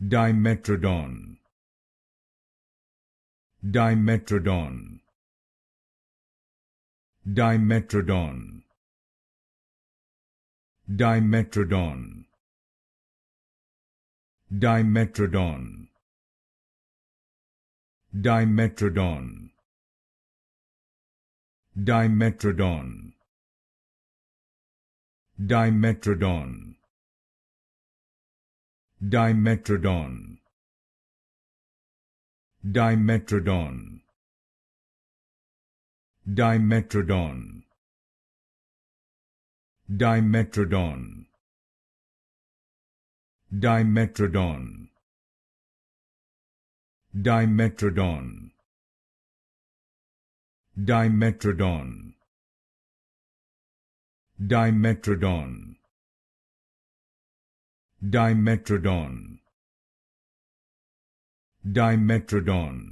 Dimetrodon, Dimetrodon, Dimetrodon, Dimetrodon, Dimetrodon, Dimetrodon, Dimetrodon, Dimetrodon, Dimetrodon, Dimetrodon, Dimetrodon, Dimetrodon, Dimetrodon, Dimetrodon, Dimetrodon, Dimetrodon, Dimetrodon, Dimetrodon,